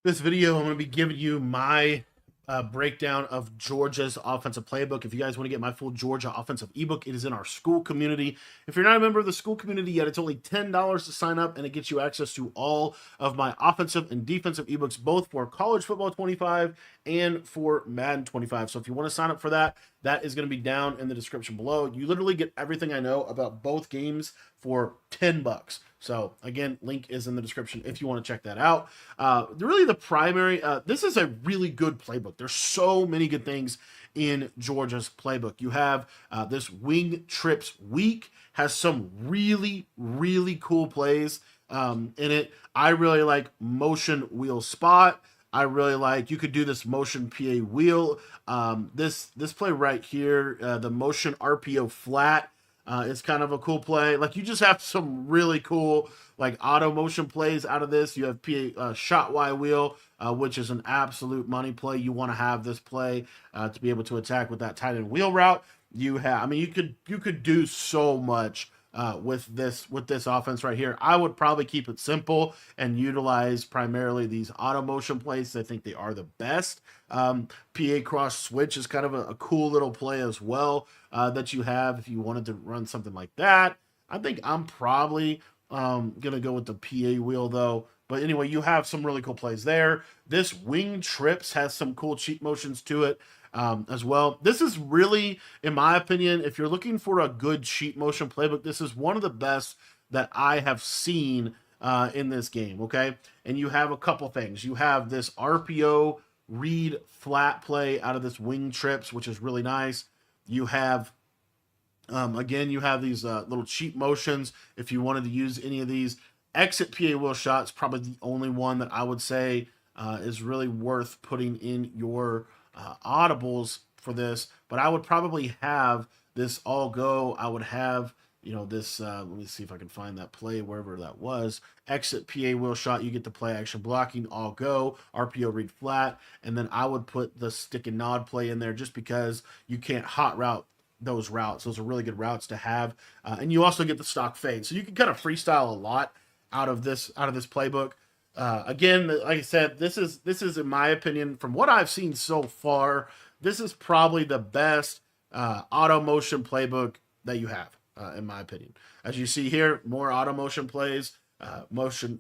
This video, I'm going to be giving you my breakdown of Georgia's offensive playbook. If you guys want to get my full Georgia offensive ebook, it is in our school community. If you're not a member of the school community yet, it's only $10 to sign up, and it gets you access to all of my offensive and defensive ebooks, both for college football 25 and for Madden 25. So if you want to sign up for that, that is going to be down in the description below. You literally get everything I know about both games for $10. So again, link is in the description if you want to check that out. Really the primary, this is a really good playbook. There's so many good things in Georgia's playbook. You have this wing trips week, has some really, really cool plays in it. I really like motion wheel spot. I really like, you could do this motion PA wheel. This play right here, the motion RPO flat, it's kind of a cool play. Like, you just have some really cool like auto motion plays out of this. You have PA shot Y wheel, which is an absolute money play. You want to have this play to be able to attack with that tight end wheel route. You have, I mean, you could do so much with this offense right here. I would probably keep it simple and utilize primarily these auto motion plays. I think they are the best. PA cross switch is kind of a cool little play as well that you have if you wanted to run something like that. I think I'm probably gonna go with the PA wheel though. But anyway, you have some really cool plays there. This wing trips has some cool cheat motions to it as well. This is really, in my opinion, if you're looking for a good cheat motion playbook, this is one of the best that I have seen in this game, okay? And you have a couple things. You have this RPO read flat play out of this wing trips, which is really nice. You have again, you have these little cheat motions if you wanted to use any of these. Exit PA wheel shots, probably the only one that I would say is really worth putting in your audibles for this. But I would probably have this all go. I would have, you know, this, let me see if I can find that play wherever that was. Exit PA wheel shot, you get the play action blocking, all go, RPO read flat. And then I would put the stick and nod play in there just because you can't hot route those routes. Those are really good routes to have. And you also get the stock fade. So you can kind of freestyle a lot out of this playbook. Again, like I said, this is in my opinion, from what I've seen so far, this is probably the best auto motion playbook that you have, in my opinion. As you see here, more auto motion plays, motion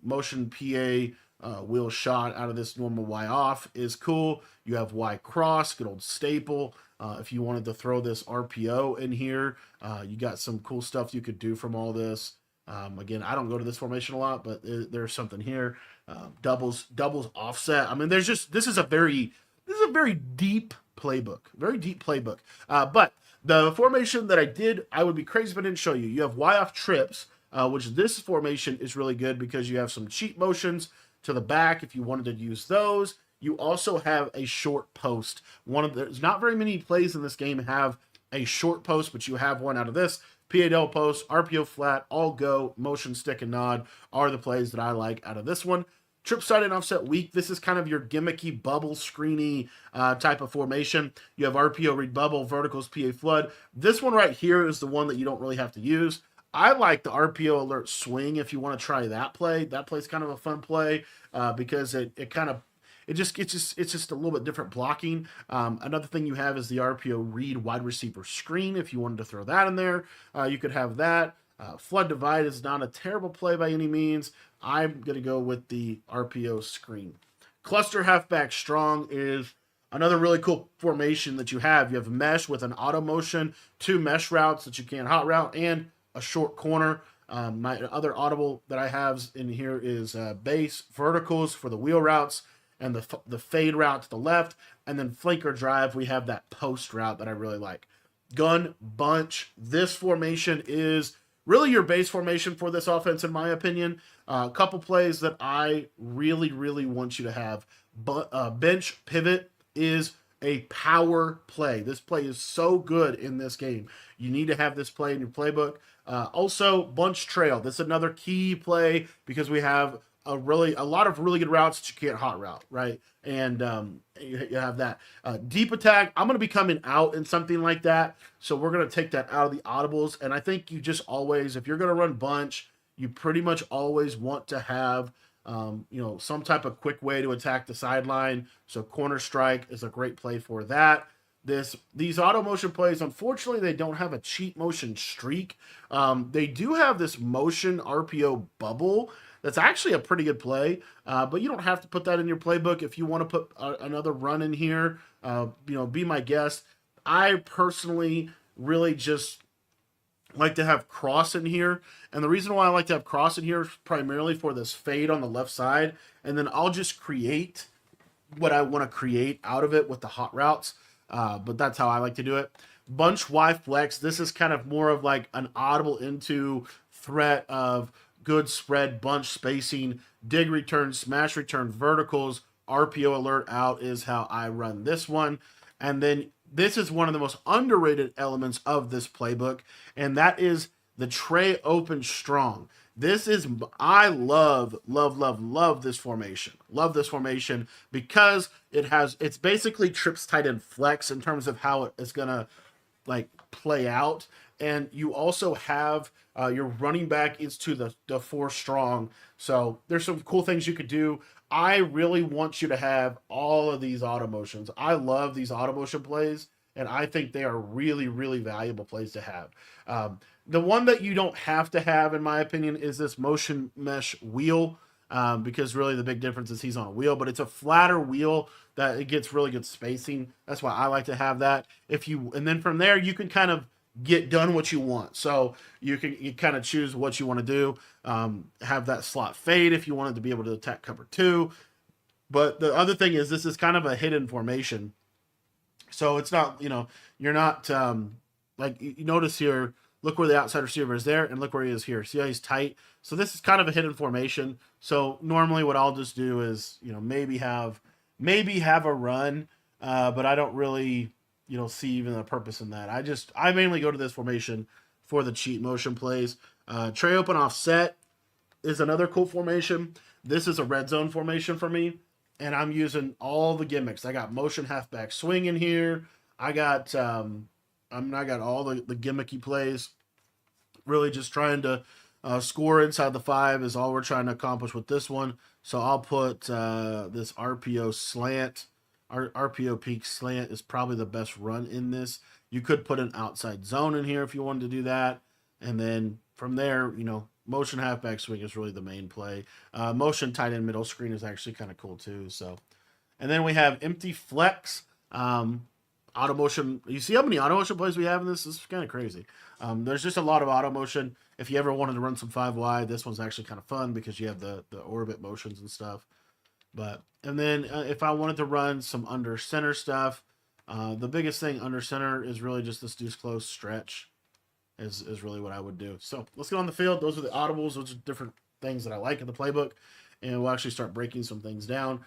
PA wheel shot out of this normal Y off is cool. You have Y cross, good old staple. If you wanted to throw this RPO in here, you got some cool stuff you could do from all this. Again, I don't go to this formation a lot, but there's something here. Doubles offset. I mean, there's just, this is a very deep playbook, but the formation that I would be crazy if I didn't show you. You have Y off trips, which this formation is really good because you have some cheat motions to the back if you wanted to use those. You also have a short post. There's not very many plays in this game have a short post, but you have one out of this. PA post, RPO flat, all go, motion, stick, and nod are the plays that I like out of this one. Trip side and offset weak. This is kind of your gimmicky bubble screeny type of formation. You have RPO read bubble, verticals, PA flood. This one right here is the one that you don't really have to use. I like the RPO alert swing if you want to try that play. That play's kind of a fun play because it's just a little bit different blocking. Another thing you have is the RPO read wide receiver screen. If you wanted to throw that in there, you could have that. Flood divide is not a terrible play by any means. I'm going to go with the RPO screen. Cluster halfback strong is another really cool formation that you have. You have mesh with an auto motion, 2 mesh routes that you can hot route, and a short corner. My other audible that I have in here is base verticals for the wheel routes and the fade route to the left, and then flanker drive, we have that post route that I really like. Gun bunch, this formation is really your base formation for this offense, in my opinion. A couple plays that I really, really want you to have. But bench pivot is a power play. This play is so good in this game. You need to have this play in your playbook. Also, bunch trail. This is another key play because we have a lot of really good routes that you can't hot route, right? And you have that deep attack. I'm going to be coming out in something like that, so we're going to take that out of the audibles. And I think you just always, if you're going to run bunch, you pretty much always want to have you know, some type of quick way to attack the sideline. So corner strike is a great play for that. These auto motion plays, unfortunately, they don't have a cheat motion streak. They do have this motion RPO bubble. That's actually a pretty good play, but you don't have to put that in your playbook. If you want to put another run in here, you know, be my guest. I personally really just like to have cross in here. And the reason why I like to have cross in here is primarily for this fade on the left side. And then I'll just create what I want to create out of it with the hot routes. But that's how I like to do it. Bunch Y flex. This is kind of more of like an audible into threat of good spread, bunch spacing, dig return, smash return, verticals, RPO alert out is how I run this one. And then this is one of the most underrated elements of this playbook, and that is the Trey open strong. This is, I love this formation. Love this formation because it's basically trips tight end flex in terms of how it's going to like play out. And you also have your running back is to the 4 strong. So there's some cool things you could do. I really want you to have all of these auto motions. I love these auto motion plays, and I think they are really, really valuable plays to have. The one that you don't have to have, in my opinion, is this motion mesh wheel, because really the big difference is he's on a wheel, but it's a flatter wheel that it gets really good spacing. That's why I like to have that. And then from there, you can kind of get done what you want. So you kind of choose what you want to do. Have that slot fade if you wanted to be able to attack cover 2. But the other thing is this is kind of a hidden formation. So it's not, you know, you're not like you notice here, look where the outside receiver is there and look where he is here. See how he's tight? So this is kind of a hidden formation. So normally what I'll just do is, you know, maybe have a run, but I don't really, you know, see even the purpose in that. I mainly go to this formation for the cheat motion plays. Trey open offset is another cool formation. This is a red zone formation for me, and I'm using all the gimmicks. I got motion halfback swing in here. I got I got all the gimmicky plays. Really just trying to score inside the 5 is all we're trying to accomplish with this one. So I'll put this RPO slant. Our RPO peak slant is probably the best run in this. You could put an outside zone in here if you wanted to do that. And then from there, you know, motion halfback swing is really the main play. Motion tight end middle screen is actually kind of cool too. So, and then we have empty flex, auto motion. You see how many auto motion plays we have in this? This is kind of crazy. There's just a lot of auto motion. If you ever wanted to run some 5 wide, this one's actually kind of fun because you have the orbit motions and stuff. But, and then if I wanted to run some under center stuff, the biggest thing under center is really just this deuce close stretch is really what I would do. So let's get on the field. Those are the audibles. Those are different things that I like in the playbook, and we'll actually start breaking some things down.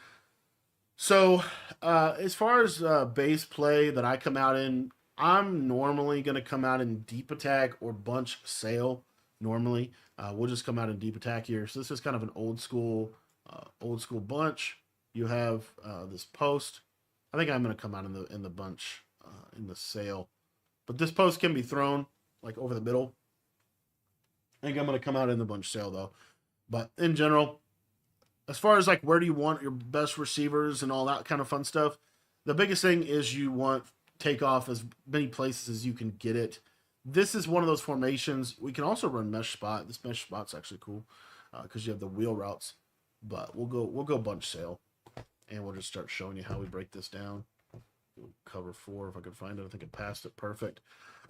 So as far as base play that I come out in, I'm normally going to come out in deep attack or bunch sail. Normally, we'll just come out in deep attack here. So this is kind of an old school bunch. You have this post. I think I'm going to come out in the bunch in the sail, but this post can be thrown like over the middle. I think I'm going to come out in the bunch sail though. But in general, as far as like where do you want your best receivers and all that kind of fun stuff, the biggest thing is you want takeoff as many places as you can get it. This is one of those formations. We can also run mesh spot. This mesh spot's actually cool because you have the wheel routes. But we'll go bunch sail, and we'll just start showing you how we break this down. Cover 4 if I could find it. I think it passed it perfect.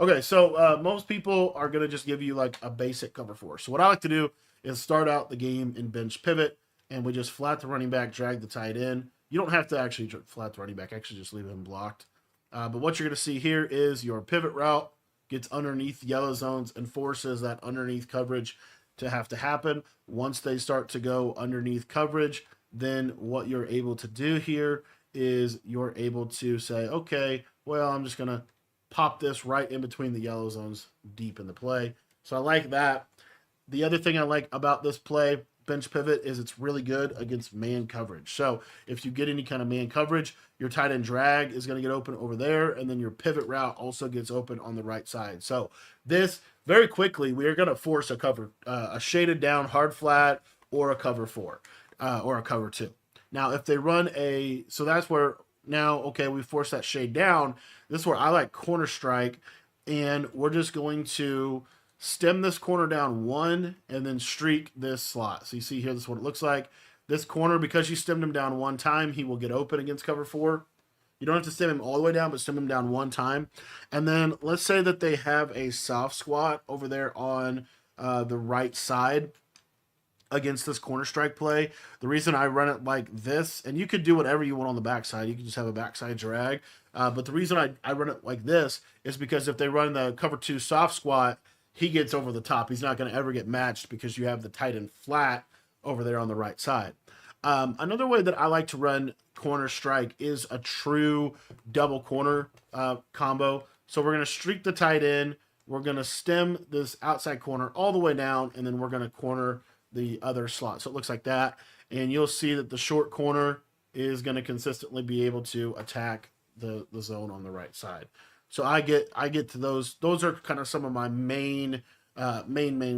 Okay, so most people are gonna just give you like a basic cover 4. So what I like to do is start out the game in bench pivot, and we just flat the running back, drag the tight end. You don't have to actually flat the running back. Actually, just leave him blocked. But what you're gonna see here is your pivot route gets underneath yellow zones and forces that underneath coverage to have to happen. Once they start to go underneath coverage, then what you're able to do here is you're able to say, okay, well, I'm just going to pop this right in between the yellow zones deep in the play. So I like that. The other thing I like about this play, bench pivot, is it's really good against man coverage. So if you get any kind of man coverage, your tight end drag is going to get open over there, and then your pivot route also gets open on the right side. So this, very quickly, we are going to force a cover, a shaded down hard flat or a cover 4. or a cover two. Now, if they run a, so that's where now, okay, we force that shade down. This is where I like corner strike, and we're just going to stem this corner down one and then streak this slot. So you see here, this is what it looks like. This corner, because you stemmed him down one time, he will get open against cover four. You don't have to stem him all the way down, but stem him down one time. And then let's say that they have a soft squat over there on the right side against this corner strike play. The reason I run it like this, and you could do whatever you want on the backside. You can just have a backside drag. But the reason I run it like this is because if they run the cover two soft squat, he gets over the top. He's not going to ever get matched because you have the tight end flat over there on the right side. Another way that I like to run corner strike is a true double corner combo. So we're going to streak the tight end. We're going to stem this outside corner all the way down, and then we're going to corner the other slot. So it looks like that. And you'll see that the short corner is going to consistently be able to attack the zone on the right side. So I get to those. Those are kind of some of my main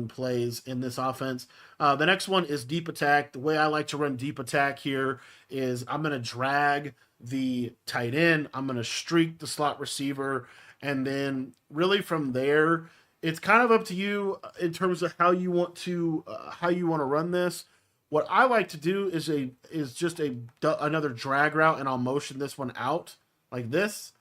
plays in this offense. The next one is deep attack. The way I like to run deep attack here is I'm going to drag the tight end. I'm going to streak the slot receiver. And then really from there, it's kind of up to you in terms of how you want to run this. What I like to do is just another drag route, and I'll motion this one out like this.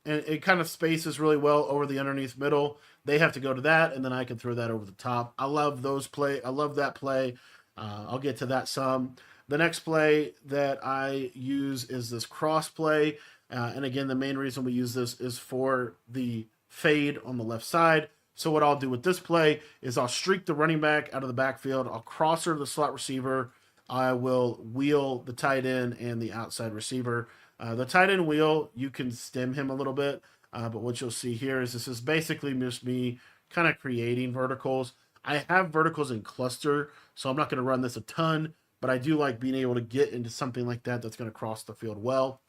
And it kind of spaces really well over the underneath middle. They have to go to that, and then I can throw that over the top. I love those play. I love that play. I'll get to that some. The next play that I use is this cross play. And again, the main reason we use this is for the fade on the left side. So what I'll do with this play is I'll streak the running back out of the backfield. I'll crosser the slot receiver. I will wheel the tight end and the outside receiver. The tight end wheel, you can stem him a little bit, but what you'll see here is this is basically just me kind of creating verticals. I have verticals in cluster, so I'm not going to run this a ton, but I do like being able to get into something like that that's going to cross the field well.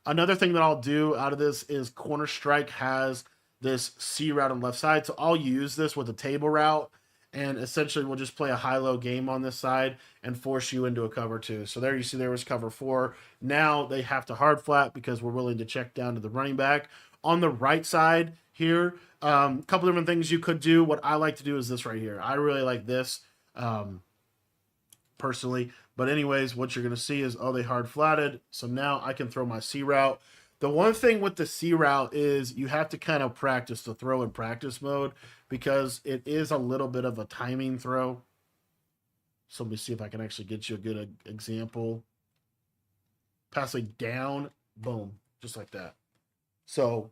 Another thing that I'll do out of this is corner strike has this C route on the left side, so I'll use this with a table route, and essentially we'll just play a high-low game on this side and force you into a cover two. So there you see there was cover four. Now they have to hard flat because we're willing to check down to the running back. On the right side here, a couple different things you could do. What I like to do is this right here. I really like this personally. But anyways, what you're going to see is, oh, they hard flatted. So now I can throw my C route. The one thing with the C route is you have to kind of practice the throw in practice mode because it is a little bit of a timing throw. So let me see if I can actually get you a good example. Passing down, boom, just like that. So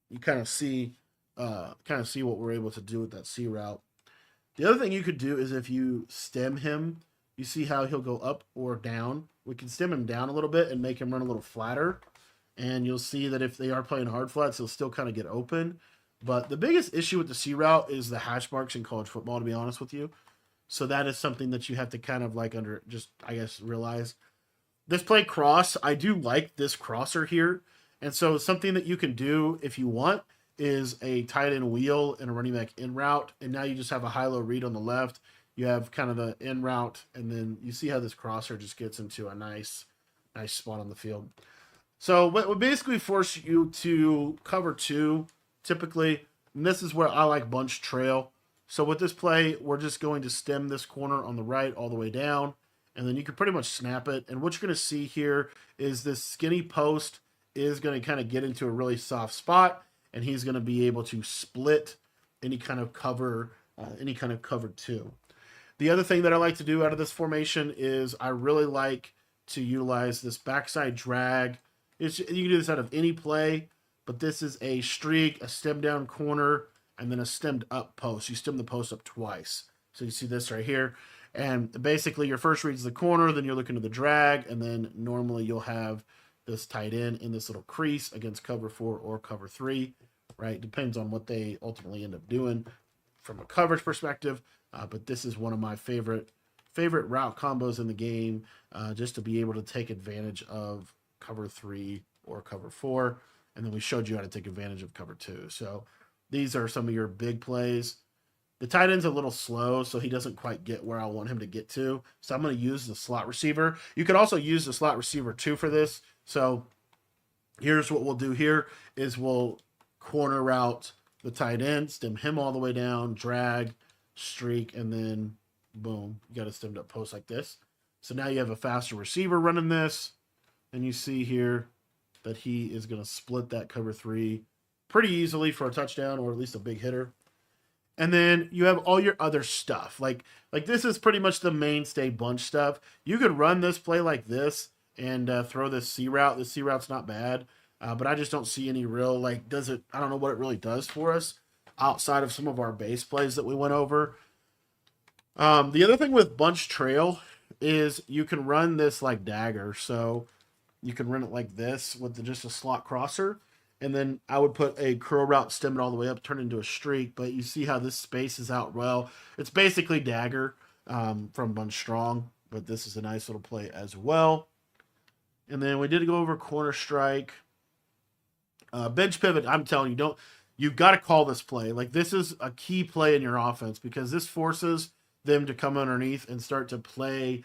you kind of see what we're able to do with that C route. The other thing you could do is if you stem him, you see how he'll go up or down. We can stem him down a little bit and make him run a little flatter. And you'll see that if they are playing hard flats, he'll still kind of get open. But the biggest issue with the C route is the hash marks in college football, to be honest with you. So that is something that you have to kind of realize. This play cross, I do like this crosser here. And so something that you can do if you want is a tight end wheel and a running back in route. And now you just have a high-low read on the left. You have kind of the in route. And then you see how this crosser just gets into a nice spot on the field. So what would basically force you to cover two, typically, and this is where I like bunch trail. So with this play, we're just going to stem this corner on the right all the way down, and then you can pretty much snap it. And what you're going to see here is this skinny post is going to kind of get into a really soft spot, and he's going to be able to split any kind of cover two. The other thing that I like to do out of this formation is I really like to utilize this backside drag. You can do this out of any play, but this is a streak, a stem down corner, and then a stemmed up post. You stem the post up twice. So you see this right here. And basically your first read's the corner, then you're looking to the drag, and then normally you'll have this tight end in this little crease against cover 4 or cover 3, right? Depends on what they ultimately end up doing from a coverage perspective. But this is one of my favorite route combos in the game, just to be able to take advantage of cover 3 or cover 4. And then we showed you how to take advantage of cover 2. So these are some of your big plays. The tight end's a little slow, so he doesn't quite get where I want him to get to. So I'm going to use the slot receiver. You could also use the slot receiver too for this. So here's what we'll do here is we'll corner route the tight end, stem him all the way down, drag, streak, and then boom, you got a stemmed up post like this. So now you have a faster receiver running this, and you see here that he is going to split that cover 3 pretty easily for a touchdown or at least a big hitter. And then you have all your other stuff. Like this is pretty much the mainstay bunch stuff. You could run this play like this and throw this C route. This C route's not bad, but I just don't see any real, I don't know what it really does for us outside of some of our base plays that we went over. The other thing with bunch trail is you can run this like dagger. So you can run it like this with just a slot crosser. And then I would put a curl route, stem it all the way up, turn it into a streak. But you see how this spaces out well. It's basically dagger from Bunch Strong. But this is a nice little play as well. And then we did go over corner strike. Bench pivot, I'm telling you, you've got to call this play. This is a key play in your offense because this forces them to come underneath and start to play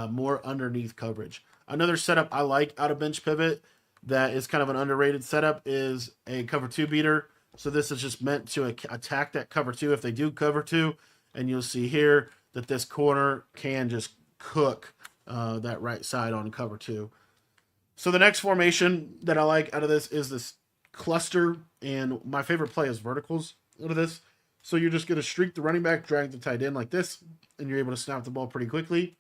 more underneath coverage. Another setup I like out of bench pivot that is kind of an underrated setup is a cover 2 beater. So this is just meant to attack that cover 2 if they do cover 2. And you'll see here that this corner can just cook that right side on cover 2. So the next formation that I like out of this is this cluster. And my favorite play is verticals out of this. So you're just going to streak the running back, drag the tight end like this, and you're able to snap the ball pretty quickly.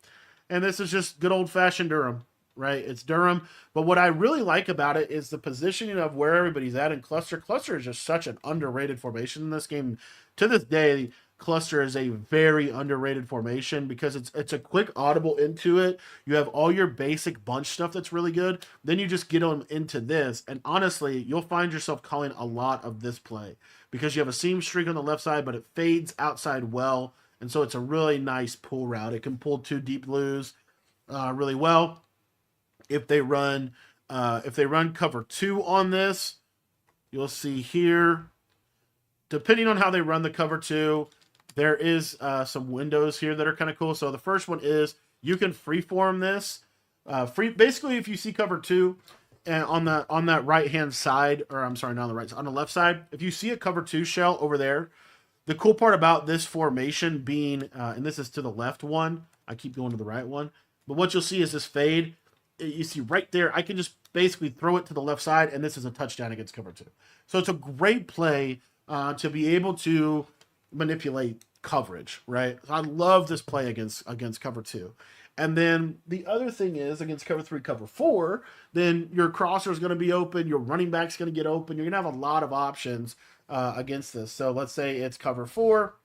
And this is just good old-fashioned Durham. Right, it's Durham, but what I really like about it is the positioning of where everybody's at in cluster. Cluster is just such an underrated formation in this game. To this day, cluster is a very underrated formation because it's a quick audible into it. You have all your basic bunch stuff that's really good. Then you just get them into this, and honestly, you'll find yourself calling a lot of this play because you have a seam streak on the left side, but it fades outside well, and so it's a really nice pull route. It can pull 2 deep blues really well. If they run cover 2 on this, you'll see here, depending on how they run the cover 2, there is some windows here that are kind of cool. So the first one is you can freeform this. Basically, if you see cover 2 and on that right hand side, or I'm sorry, not on the right side, on the left side, if you see a cover 2 shell over there, the cool part about this formation being, and this is to the left one, I keep going to the right one, but what you'll see is this fade. You see right there, I can just basically throw it to the left side, and this is a touchdown against cover 2. So it's a great play to be able to manipulate coverage, right? I love this play against cover 2. And then the other thing is against cover 3, cover 4, then your crosser is going to be open, your running back's going to get open. You're going to have a lot of options against this. So let's say it's cover 4.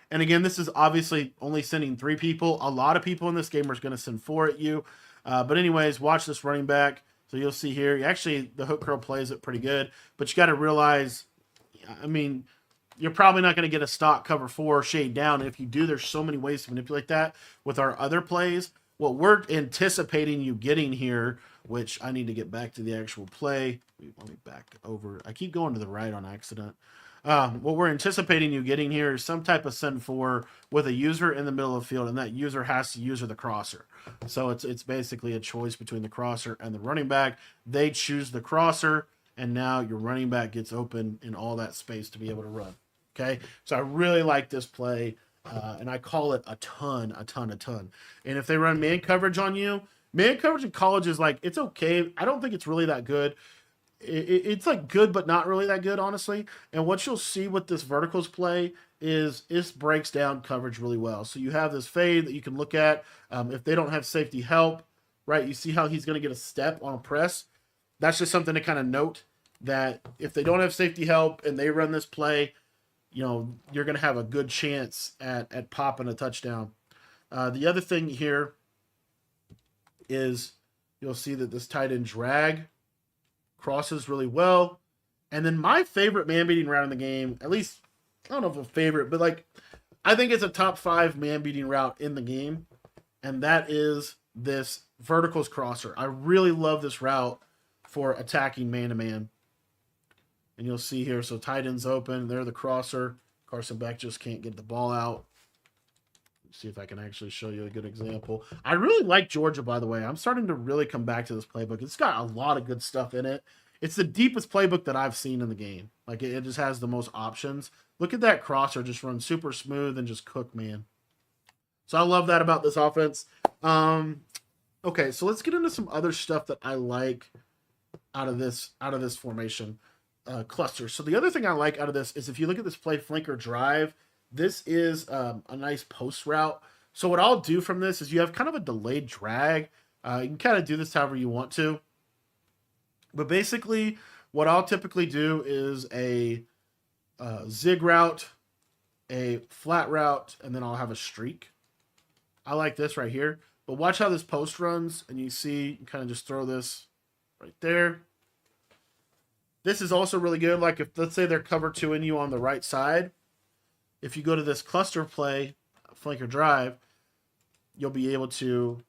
And again, this is obviously only sending 3 people. A lot of people in this game are going to send 4 at you. But anyways, watch this running back. So you'll see here, actually the hook curl plays it pretty good, but you got to realize, I mean, you're probably not going to get a stock cover 4 shade down. If you do, there's so many ways to manipulate that with our other plays. What we're anticipating you getting here, which I need to get back to the actual play. Let me back over. I keep going to the right on accident. What we're anticipating you getting here is some type of send 4 with a user in the middle of the field, and that user has to use the crosser. So it's basically a choice between the crosser and the running back. They choose the crosser, and now your running back gets open in all that space to be able to run. Okay, so I really like this play, and I call it a ton. And if they run man coverage on you, man coverage in college is it's okay. I don't think it's really that good. It's good, but not really that good, honestly. And what you'll see with this verticals play is it breaks down coverage really well. So you have this fade that you can look at. If they don't have safety help, right, you see how he's going to get a step on a press. That's just something to kind of note, that if they don't have safety help and they run this play, you're going to have a good chance at popping a touchdown. The other thing here is you'll see that this tight end drag crosses really well. And then my favorite man-beating route in the game, at least, I don't know if a favorite, but I think it's a top 5 man-beating route in the game. And that is this verticals crosser. I really love this route for attacking man-to-man. And you'll see here, so tight end's open, they're the crosser, Carson Beck just can't get the ball out. Let's see if I can actually show you a good example. I really like Georgia, by the way. I'm starting to really come back to this playbook. It's got a lot of good stuff in it. It's the deepest playbook that I've seen in the game. Like, it just has the most options. Look at that crosser just run super smooth and just cook, man. So I love that about this offense. Okay, so let's get into some other stuff that I like out of this formation cluster. So the other thing I like out of this is if you look at this play flanker drive, this is a nice post route. So what I'll do from this is you have kind of a delayed drag. You can kind of do this however you want to. But basically, what I'll typically do is a zig route, a flat route, and then I'll have a streak. I like this right here. But watch how this post runs, and you see, you kind of just throw this right there. This is also really good. Like if, let's say they're cover 2-ing you on the right side. If you go to this cluster play, flanker drive, you'll be able to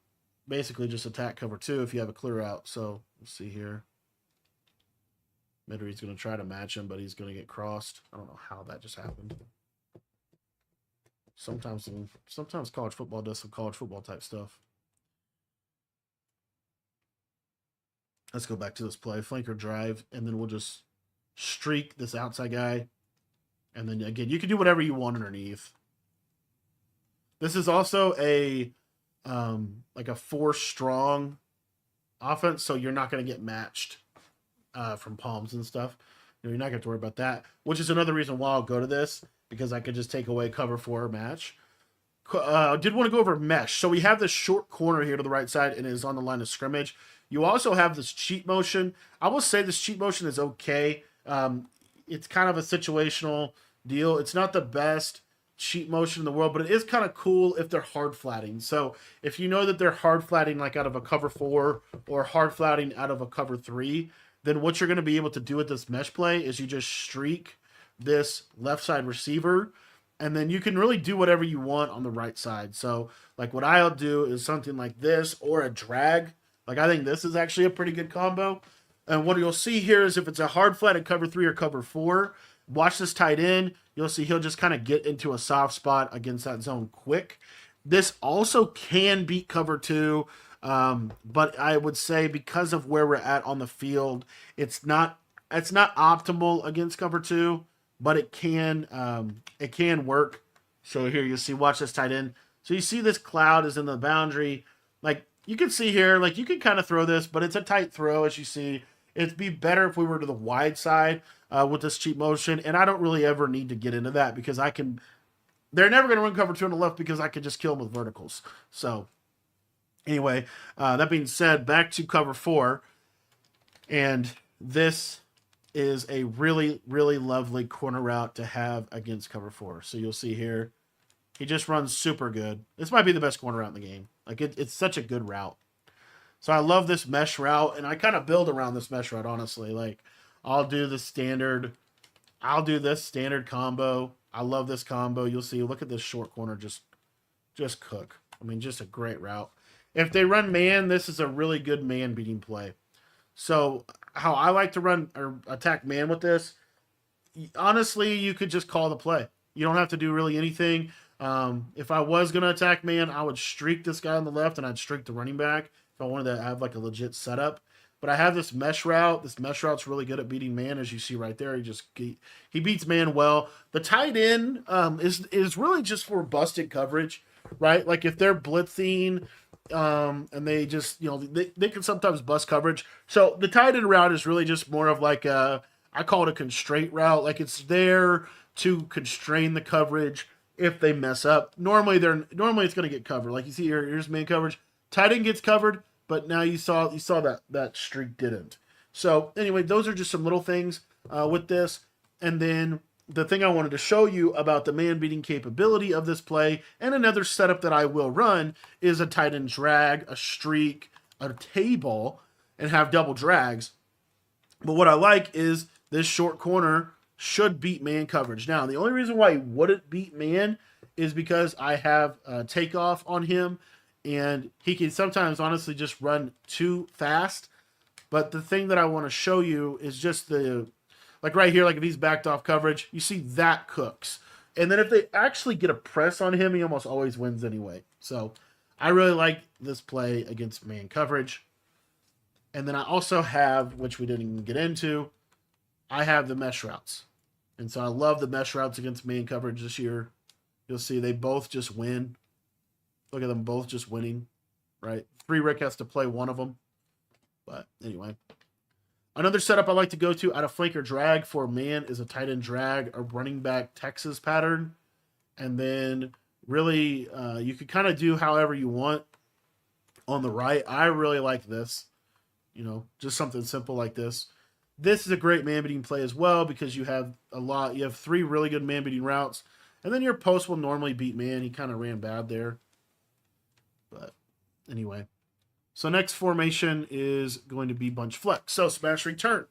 basically just attack cover 2 if you have a clear out. So let's see here. Midread's going to try to match him, but he's going to get crossed. I don't know how that just happened. Sometimes college football does some college football type stuff. Let's go back to this play, flanker drive, and then we'll just streak this outside guy. And then again, you can do whatever you want underneath. This is also a like a 4-strong offense, so you're not going to get matched from palms and stuff. You're not going to have to worry about that, which is another reason why I'll go to this, because I could just take away cover 4 match. Did want to go over mesh. So we have this short corner here to the right side, and it is on the line of scrimmage. You also have this cheat motion. I will say this cheat motion is okay. It's kind of a situational deal. It's not the best cheat motion in the world, but it is kind of cool if they're hard flatting. So if you know that they're hard flatting like out of a cover 4 or hard flatting out of a cover 3, then what you're going to be able to do with this mesh play is you just streak this left side receiver, and then you can really do whatever you want on the right side. So like what I'll do is something like this or a drag. Like I think this is actually a pretty good combo. And what you'll see here is if it's a hard flat at cover 3 or cover 4, watch this tight end. You'll see he'll just kind of get into a soft spot against that zone quick. This also can beat cover 2, but I would say because of where we're at on the field, it's not optimal against cover 2, but it can work. So here you see, watch this tight end. So you see this cloud is in the boundary. Like you can see here, like you can kind of throw this, but it's a tight throw as you see. It'd be better if we were to the wide side with this cheat motion, and I don't really ever need to get into that because they're never going to run cover 2 on the left because I can just kill them with verticals. So anyway, that being said, back to cover 4, and this is a really, really lovely corner route to have against cover 4. So you'll see here, he just runs super good. This might be the best corner route in the game. Like it's such a good route. So I love this mesh route, and I kind of build around this mesh route, honestly. Like, I'll do this standard combo. I love this combo. You'll see, look at this short corner, just cook. I mean, just a great route. If they run man, this is a really good man beating play. So how I like to run or attack man with this, honestly, you could just call the play. You don't have to do really anything. If I was going to attack man, I would streak this guy on the left, and I'd streak the running back. I wanted to have like a legit setup, but I have this mesh route. This mesh route's really good at beating man, as you see right there. He beats man well. The tight end is really just for busted coverage, right? Like if they're blitzing, and they just they can sometimes bust coverage. So the tight end route is really just more of like I call it a constraint route. Like it's there to constrain the coverage if they mess up. Normally it's going to get covered. Like you see here, here's man coverage. Tight end gets covered, but now you saw that streak didn't. So anyway, those are just some little things with this. And then the thing I wanted to show you about the man beating capability of this play, and another setup that I will run, is a tight end drag, a streak, a table, and have double drags. But what I like is this short corner should beat man coverage. Now, the only reason why he wouldn't beat man is because I have takeoff on him, and he can sometimes honestly just run too fast. But the thing that I want to show you is just like right here, like if he's backed off coverage, you see that cooks. And then if they actually get a press on him, he almost always wins anyway. So I really like this play against man coverage. And then I also have, which we didn't even get into, I have the mesh routes. And so I love the mesh routes against man coverage this year. You'll see they both just win. Look at them both just winning, right? Free Rick has to play one of them. But anyway. Another setup I like to go to out of flanker drag for man is a tight end drag, a running back Texas pattern. And then really you could kind of do however you want on the right. I really like this. You know, just something simple like this. This is a great man beating play as well because you have you have 3 really good man beating routes. And then your post will normally beat man. He kind of ran bad there. But anyway. So next formation is going to be bunch flex. So smash return.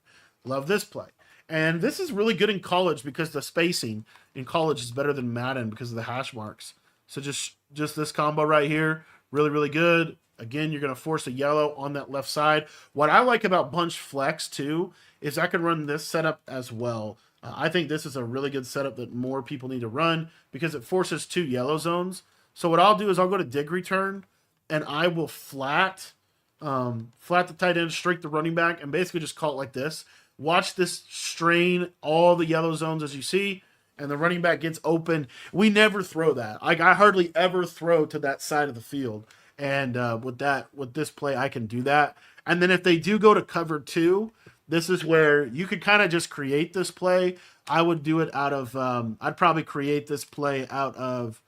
Love this play. And this is really good in college because the spacing in college is better than Madden because of the hash marks. So just this combo right here, really, really good. Again, you're going to force a yellow on that left side. What I like about bunch flex too is I can run this setup as well. I think this is a really good setup that more people need to run because it forces 2 yellow zones. So what I'll do is I'll go to dig return and I will flat the tight end, streak the running back, and basically just call it like this. Watch this strain all the yellow zones as you see, and the running back gets open. We never throw that. I hardly ever throw to that side of the field. And with this play, I can do that. And then if they do go to cover 2, this is where you could kind of just create this play. I would do it out of, I'd probably create this play out of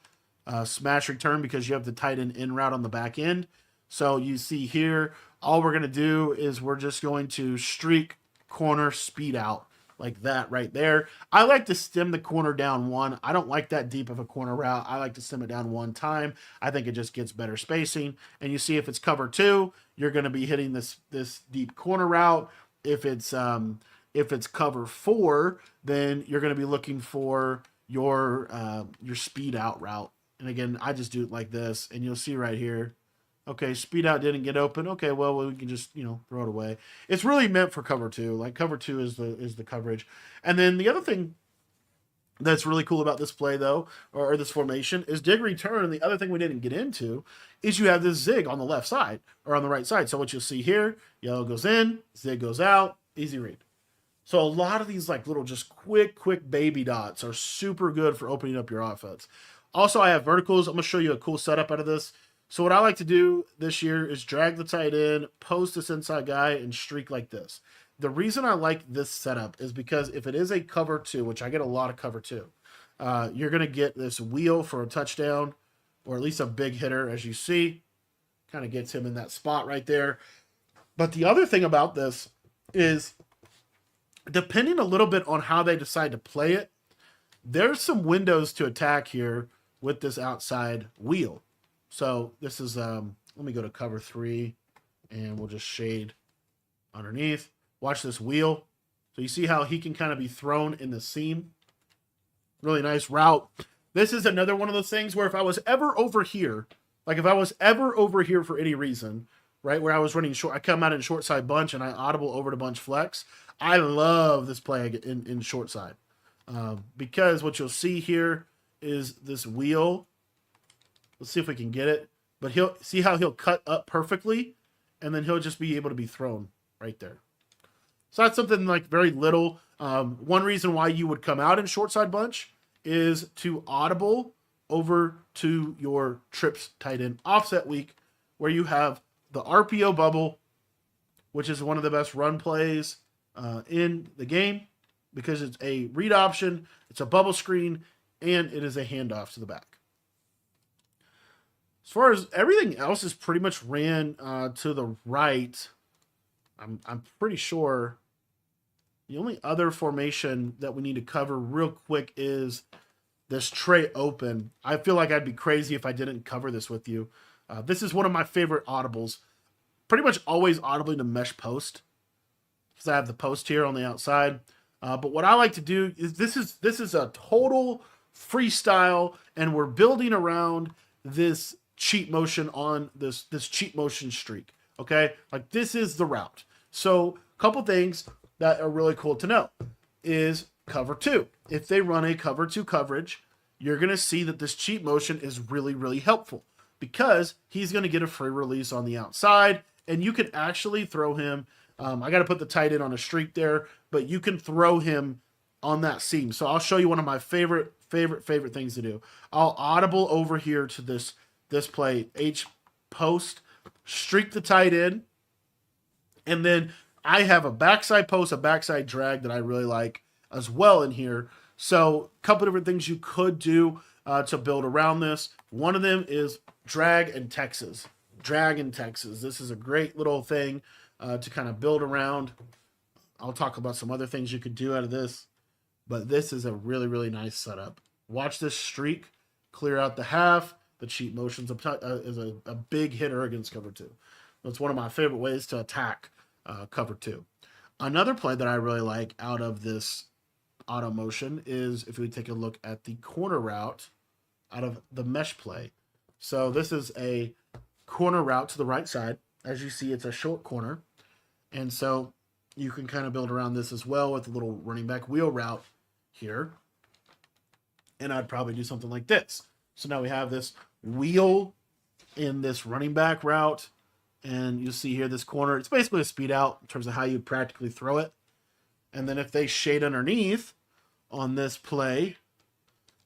smash return because you have the tight end in route on the back end. So you see here, all we're going to do is we're just going to streak corner speed out like that right there. I like to stem the corner down 1. I don't like that deep of a corner route. I like to stem it down 1 time. I think it just gets better spacing. And you see if it's cover 2, you're going to be hitting this deep corner route. If it's cover 4, then you're going to be looking for your speed out route. And again, I just do it like this, and you'll see right here. Okay, speed out didn't get open. Okay, well we can just, throw it away. It's really meant for cover 2. Like cover 2 is the coverage. And then the other thing that's really cool about this play though, or this formation, is dig return. And the other thing we didn't get into is you have this zig on the left side or on the right side. So what you'll see here, yellow goes in, zig goes out, easy read. So a lot of these like little just quick baby dots are super good for opening up your offense. Also, I have verticals. I'm going to show you a cool setup out of this. So what I like to do this year is drag the tight end, post this inside guy, and streak like this. The reason I like this setup is because if it is a cover 2, which I get a lot of cover 2, you're going to get this wheel for a touchdown, or at least a big hitter, as you see. Kind of gets him in that spot right there. But the other thing about this is, depending a little bit on how they decide to play it, there's some windows to attack here with this outside wheel. So this is, let me go to cover 3 and we'll just shade underneath. Watch this wheel. So you see how he can kind of be thrown in the seam. Really nice route. This is another one of those things where if I was ever over here, for any reason, right, where I was running short, I come out in short side bunch and I audible over to bunch flex. I love this play in short side because what you'll see here is this wheel. Let's see if we can get it. But he'll see how he'll cut up perfectly, and then he'll just be able to be thrown right there. So that's something like very little. One reason why you would come out in short side bunch is to audible over to your trips tight end offset week, where you have the RPO bubble, which is one of the best run plays in the game because it's a read option, it's a bubble screen, and it is a handoff to the back. As far as everything else is pretty much ran to the right, I'm pretty sure the only other formation that we need to cover real quick is this Trey open. I feel like I'd be crazy if I didn't cover this with you. This is one of my favorite audibles. Pretty much always audibly to mesh post because I have the post here on the outside. But what I like to do is this is a total freestyle, and we're building around this cheat motion on this cheat motion streak. Okay, like this is the route. So a couple things that are really cool to know is cover 2. If they run a cover 2 coverage, you're going to see that this cheat motion is really, really helpful because he's going to get a free release on the outside, and you can actually throw him. I got to put the tight end on a streak there, but you can throw him on that seam. So I'll show you one of my favorite things to do. I'll audible over here to this play, H post, streak the tight end, and then I have a backside post, a backside drag that I really like as well in here. So a couple different things you could do to build around this. One of them is drag and Texas. Drag and Texas. This is a great little thing to kind of build around. I'll talk about some other things you could do out of this, but this is a really, really nice setup. Watch this streak clear out the half. The cheat motions is a big hitter against cover two. That's one of my favorite ways to attack cover two. Another play that I really like out of this auto motion is if we take a look at the corner route out of the mesh play. So this is a corner route to the right side. As you see, it's a short corner. And so you can kind of build around this as well with a little running back wheel route here. And I'd probably do something like this. So now we have this wheel in this running back route. And you see here this corner. It's basically a speed out in terms of how you practically throw it. And then if they shade underneath on this play,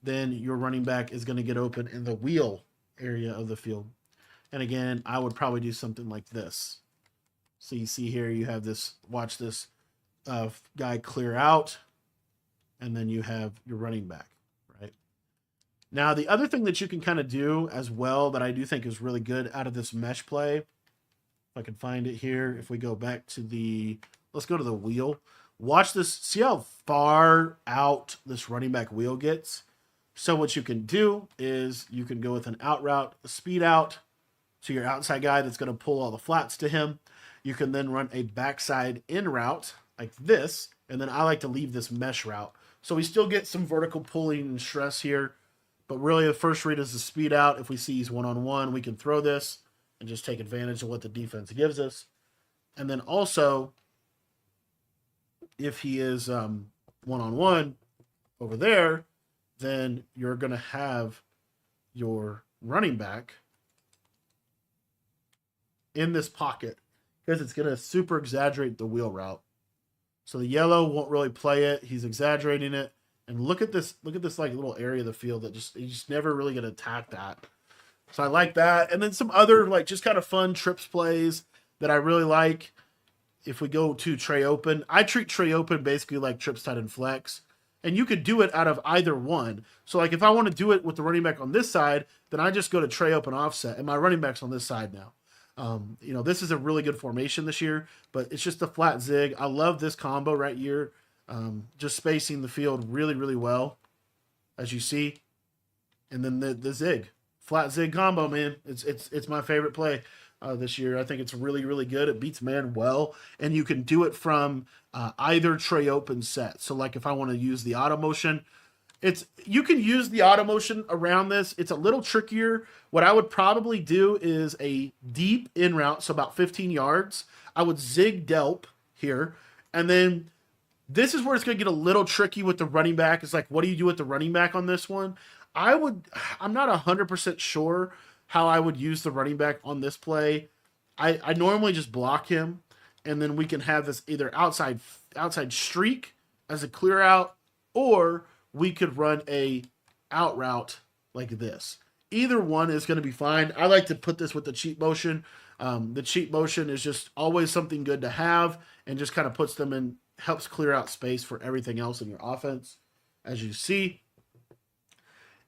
then your running back is going to get open in the wheel area of the field. And again, I would probably do something like this. So you see here, you have this, watch this guy clear out, and then you have your running back, right? Now, the other thing that you can kind of do as well that I do think is really good out of this mesh play, if I can find it here, if we go back to the, let's go to the wheel. Watch this, see how far out this running back wheel gets? So what you can do is you can go with an out route, a speed out to your outside guy that's going to pull all the flats to him. You can then run a backside in route like this, and then I like to leave this mesh route. So we still get some vertical pulling and stress here, but really the first read is the speed out. If we see he's one-on-one, we can throw this and just take advantage of what the defense gives us. And then also, if he is one-on-one over there, then you're going to have your running back in this pocket because it's going to super exaggerate the wheel route. So the yellow won't really play it. He's exaggerating it. And look at this like little area of the field that you just never really going to attack that. So I like that. And then some other like just kind of fun trips plays that I really like. If we go to Trey open, I treat Trey open basically like trips tight end flex. And you could do it out of either one. So like if I want to do it with the running back on this side, then I just go to Trey open offset and my running back's on this side now. You know, this is a really good formation this year, but it's just a flat zig. I love this combo right here. Just spacing the field really, really well, as you see. And then the zig, flat zig combo, man. It's my favorite play this year. I think it's really, really good. It beats man well, and you can do it from either Trey open set. So like if I want to use the auto motion, you can use the auto motion around this. It's a little trickier. What I would probably do is a deep in route, so about 15 yards. I would zig delp here, and then this is where it's going to get a little tricky with the running back. It's like, what do you do with the running back on this one? I'm not 100% sure how I would use the running back on this play. I normally just block him, and then we can have this either outside streak as a clear out, or we could run a out route like this. Either one is going to be fine. I like to put this with the cheat motion. The cheat motion is just always something good to have and just kind of puts them in, helps clear out space for everything else in your offense, as you see.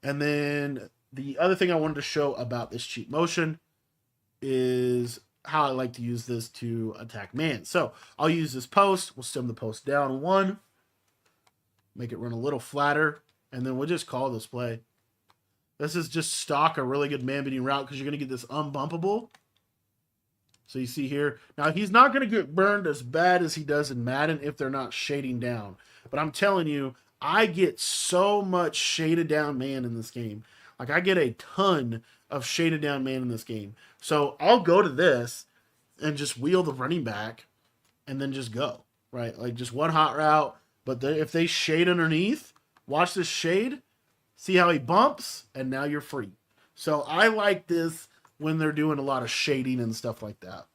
And then the other thing I wanted to show about this cheat motion is how I like to use this to attack man. So I'll use this post. We'll stem the post down one, make it run a little flatter, and then we'll just call this play. This is just stock a really good man-beating route because you're going to get this unbumpable. So you see here. Now, he's not going to get burned as bad as he does in Madden if they're not shading down. But I'm telling you, I get so much shaded down man in this game. Like, I get a ton of shaded down man in this game. So I'll go to this and just wheel the running back and then just go, right? Like, just one hot route. But if they shade underneath, watch this shade. See how he bumps, and now you're free. So I like this when they're doing a lot of shading and stuff like that.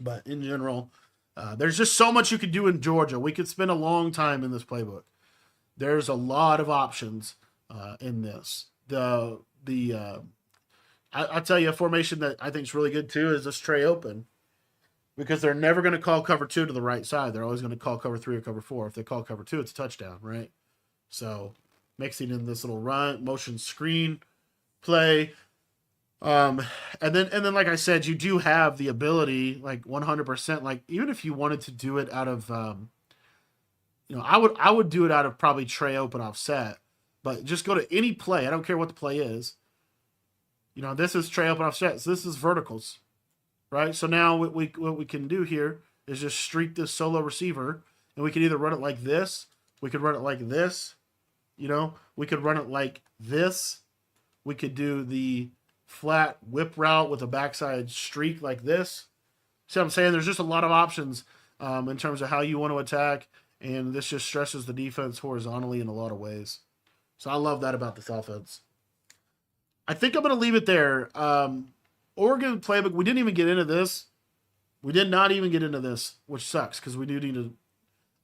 But in general, there's just so much you could do in Georgia. We could spend a long time in this playbook. There's a lot of options in this. I'll tell you a formation that I think is really good too is this Trey open, because they're never going to call cover 2 to the right side. They're always going to call cover 3 or cover 4. If they call cover 2, it's a touchdown, right? So mixing in this little run, motion screen play. And then like I said, you do have the ability, like 100%, like even if you wanted to do it out of, I would do it out of probably Trey open offset, but just go to any play. I don't care what the play is. This is Trey open offset. So this is verticals, right? So now what we can do here is just streak this solo receiver, and we can either run it like this. We could run it like this. We could run it like this. We could do the flat whip route with a backside streak like this. See what I'm saying? There's just a lot of options in terms of how you want to attack, and this just stresses the defense horizontally in a lot of ways. So I love that about this offense. I think I'm going to leave it there. Oregon playbook, we didn't even get into this. We did not even get into this, which sucks because we do need to.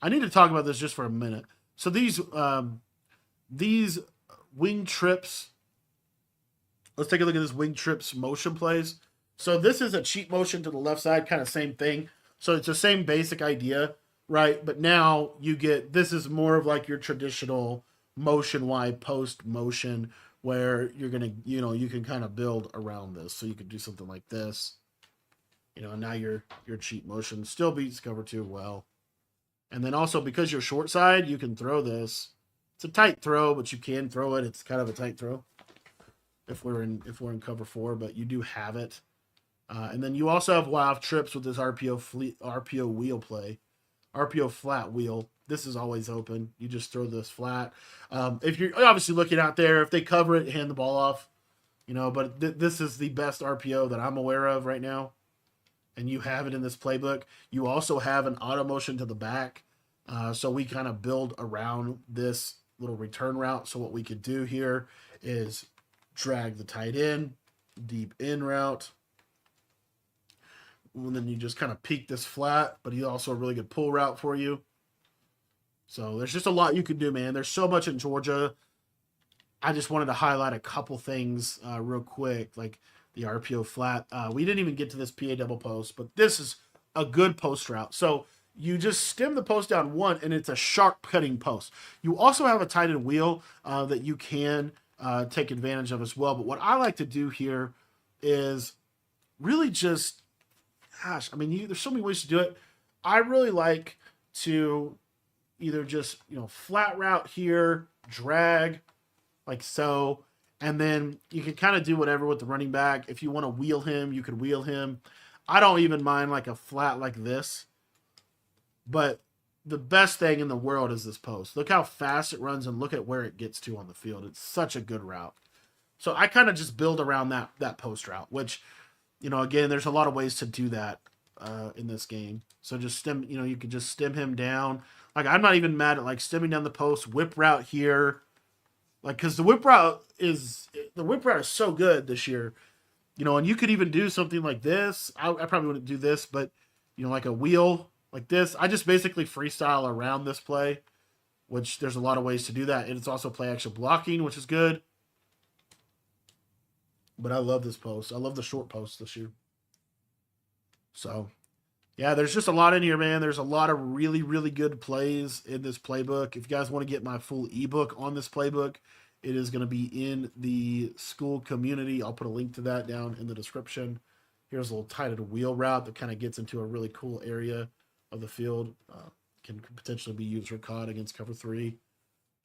I need to talk about this just for a minute. So these wing trips. Let's take a look at this wing trips motion plays. So this is a cheat motion to the left side, kind of same thing. So it's the same basic idea, right? But now you get, this is more of like your traditional motion wide post motion where you're going to, you can kind of build around this. So you could do something like this, now your cheat motion still beats cover 2 well. And then also because you're short side, you can throw this. It's a tight throw, but you can throw it. It's kind of a tight throw if we're in cover 4, but you do have it. And then you also have wild trips with this RPO wheel play, RPO flat wheel. This is always open. You just throw this flat. If you're obviously looking out there, if they cover it, hand the ball off, but this is the best RPO that I'm aware of right now. And you have it in this playbook. You also have an auto motion to the back. So we kind of build around this little return route. So what we could do here is drag the tight end, deep in route. And then you just kind of peek this flat, but he's also a really good pull route for you. So there's just a lot you can do, man. There's so much in Georgia. I just wanted to highlight a couple things real quick, like the RPO flat. We didn't even get to this PA double post, but this is a good post route. So you just stem the post down one, and it's a sharp cutting post. You also have a tight end wheel that you can take advantage of as well. But what I like to do here is really just, there's so many ways to do it. I really like to either just, flat route here, drag like so, and then you can kind of do whatever with the running back. If you want to wheel him, you could wheel him. I don't even mind like a flat like this, but the best thing in the world is this post. Look how fast it runs and look at where it gets to on the field. It's such a good route. So I kind of just build around that post route, which, again, there's a lot of ways to do that in this game. So just stem, you could just stem him down. Like, I'm not even mad at like stemming down the post, whip route here. Like, cause the whip route is so good this year, and you could even do something like this. I probably wouldn't do this, but like a wheel like this. I just basically freestyle around this play, which there's a lot of ways to do that. And it's also play action blocking, which is good. But I love this post. I love the short post this year. So, yeah, there's just a lot in here, man. There's a lot of really, really good plays in this playbook. If you guys want to get my full ebook on this playbook, it is going to be in the school community. I'll put a link to that down in the description. Here's a little tight wheel route that kind of gets into a really cool area of the field. Can potentially be used for caught against cover 3.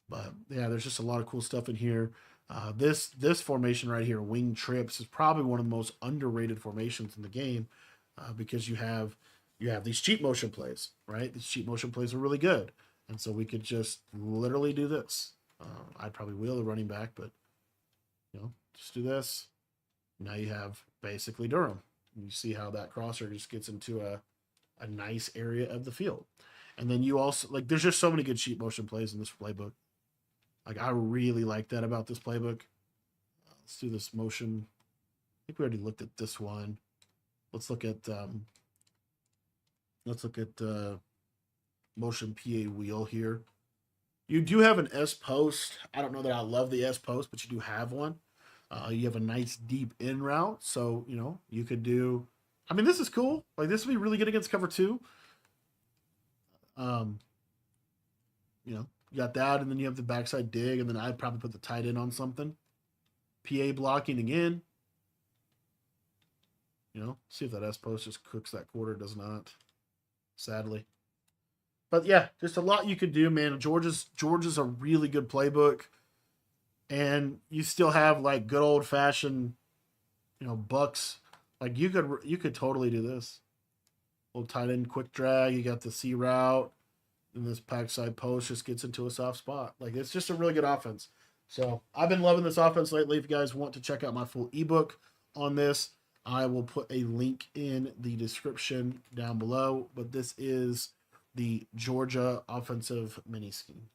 But, yeah, there's just a lot of cool stuff in here. This formation right here, wing trips, is probably one of the most underrated formations in the game because you have these cheat motion plays, right? These cheat motion plays are really good. And so we could just literally do this. I'd probably wheel the running back, but, just do this. Now you have basically Durham. You see how that crosser just gets into a nice area of the field. And then you also, there's just so many good cheat motion plays in this playbook. Like, I really like that about this playbook. Let's do this motion. I think we already looked at this one. Let's look at motion PA wheel here. You do have an S post. I don't know that I love the S post, but you do have one. You have a nice deep in route, so you know you could do. I mean, this is cool. Like, this would be really good against cover two. You know, you got that, and then you have the backside dig, and then I'd probably put the tight end on something. PA blocking again. You know, see if that S post just cooks that quarter. Does not, sadly. But yeah, just a lot you could do, man. Georgia's a really good playbook, and you still have like good old fashioned, you know, bucks. Like you could totally do this. Little tight end quick drag. You got the C route, and this backside post just gets into a soft spot. Like, it's just a really good offense. So I've been loving this offense lately. If you guys want to check out my full ebook on this, I will put a link in the description down below. But this is the Georgia offensive mini scheme.